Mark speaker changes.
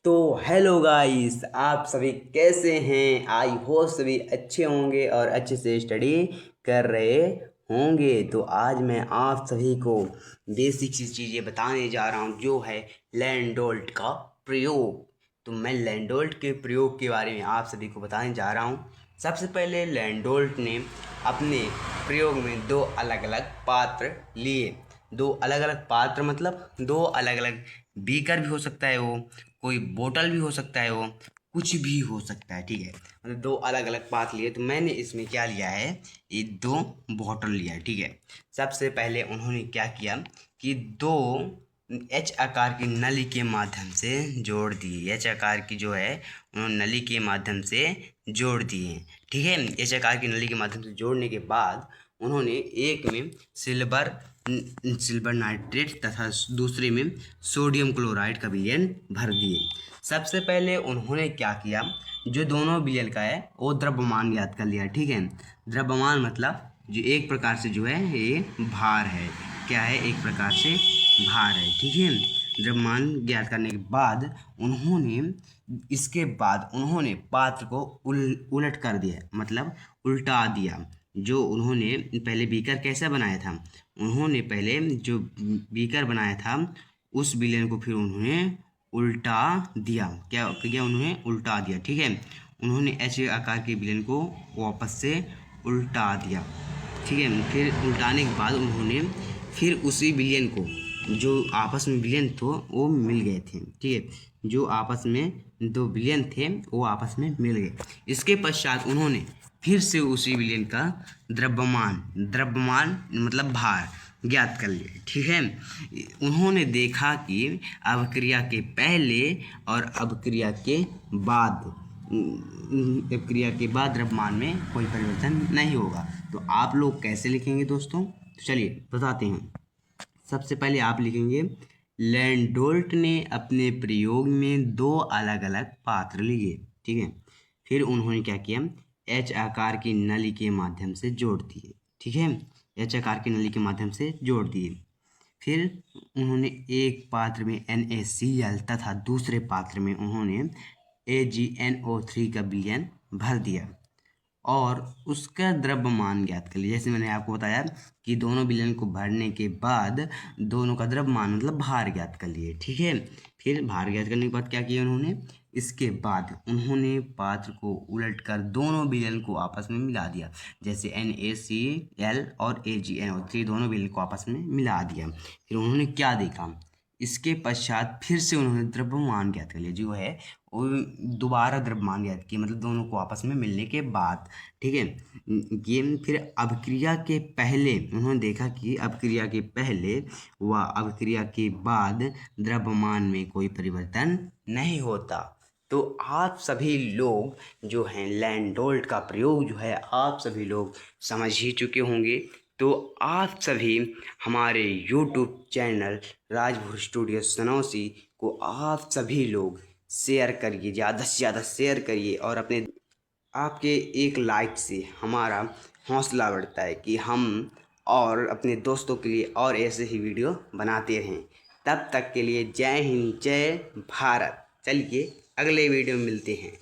Speaker 1: तो hello guys, आप सभी कैसे हैं। आई होप सभी अच्छे होंगे और अच्छे से स्टडी कर रहे होंगे। तो आज मैं आप सभी को बेसिक सी चीज़ें बताने जा रहा हूं जो है लैंडोल्ट का प्रयोग। तो मैं लैंडोल्ट के प्रयोग के बारे में आप सभी को बताने जा रहा हूं। सबसे पहले लैंडोल्ट ने अपने प्रयोग में दो अलग अलग पात्र लिए। दो अलग अलग पात्र मतलब दो अलग अलग बीकर भी हो सकता है, वो कोई बोतल भी हो सकता है, वो कुछ भी हो सकता है। ठीक है, मतलब दो अलग अलग पात्र लिए। तो मैंने इसमें क्या लिया है, ये दो बोतल लिया है। ठीक है, सबसे पहले उन्होंने क्या किया कि दो एच आकार की नली के माध्यम से जोड़ दिए। एच आकार की जो है उन्होंने नली के माध्यम से जोड़ दिए। ठीक है, एच आकार की नली के माध्यम से जोड़ने के बाद उन्होंने एक में सिल्वर नाइट्रेट तथा दूसरे में सोडियम क्लोराइड का विलयन भर दिए। सबसे पहले उन्होंने क्या किया, जो दोनों विलयन का है वो द्रव्यमान ज्ञात कर लिया। ठीक है, द्रव्यमान मतलब जो एक प्रकार से जो है ये भार है। क्या है, एक प्रकार से भार है। ठीक है, द्रव्यमान ज्ञात करने के बाद उन्होंने पात्र को उलट कर दिया, मतलब उल्टा दिया। जो उन्होंने पहले बीकर कैसा बनाया था, उन्होंने पहले जो बीकर बनाया था उस विलयन को फिर उन्होंने उल्टा दिया। क्या किया, उन्होंने उल्टा दिया। ठीक है, उन्होंने एच आकार के विलयन को वापस से उल्टा दिया। ठीक है, फिर उल्टाने के बाद उन्होंने फिर उसी विलयन को, जो आपस में विलयन थे वो मिल गए थे। ठीक है, जो आपस में दो विलयन थे वो आपस में मिल गए। इसके पश्चात उन्होंने फिर से उसी विलयन का द्रव्यमान मतलब भार ज्ञात कर लिए। ठीक है, उन्होंने देखा कि अभिक्रिया के पहले और अभिक्रिया के बाद द्रव्यमान में कोई परिवर्तन नहीं होगा। तो आप लोग कैसे लिखेंगे दोस्तों, तो चलिए बताते हैं। सबसे पहले आप लिखेंगे, लैंडोल्ट ने अपने प्रयोग में दो अलग अलग पात्र लिए। ठीक है, फिर उन्होंने क्या किया, एच आकार की नली के माध्यम से जोड़ दिए। ठीक है, एच आकार की नली के माध्यम से जोड़ दिए। फिर उन्होंने एक पात्र में NaCl तथा दूसरे पात्र में उन्होंने AgNO3 का विलयन भर दिया और उसका द्रव्यमान ज्ञात कर लिया। जैसे मैंने आपको बताया कि दोनों विलयन को भरने के बाद दोनों का द्रव्यमान मतलब भार ज्ञात कर लिए। ठीक है, फिर भार ज्ञात करने के बाद क्या किया उन्होंने, इसके बाद उन्होंने पात्र को उलटकर दोनों विलयन को आपस में मिला दिया। जैसे NaCl और AgNO3 दोनों विलयन को आपस में मिला दिया। फिर उन्होंने क्या देखा, इसके पश्चात फिर से उन्होंने द्रव्यमान ज्ञात कर लिया, जो है वो दोबारा द्रव्यमान ज्ञात किया, मतलब दोनों को आपस में मिलने के बाद। ठीक है, ये फिर अभिक्रिया के पहले उन्होंने देखा कि अभिक्रिया के पहले व अभिक्रिया के बाद द्रव्यमान में कोई परिवर्तन नहीं होता। तो आप सभी लोग जो हैं लैंडोल्ट का प्रयोग जो है आप सभी लोग समझ ही चुके होंगे। तो आप सभी हमारे YouTube चैनल राजभर स्टूडियो सनौसी को आप सभी लोग शेयर करिए, ज़्यादा से ज़्यादा शेयर करिए। और अपने आपके एक लाइक से हमारा हौसला बढ़ता है कि हम और अपने दोस्तों के लिए और ऐसे ही वीडियो बनाते रहें। तब तक के लिए जय हिंद, जय भारत। चलिए अगले वीडियो में मिलते हैं।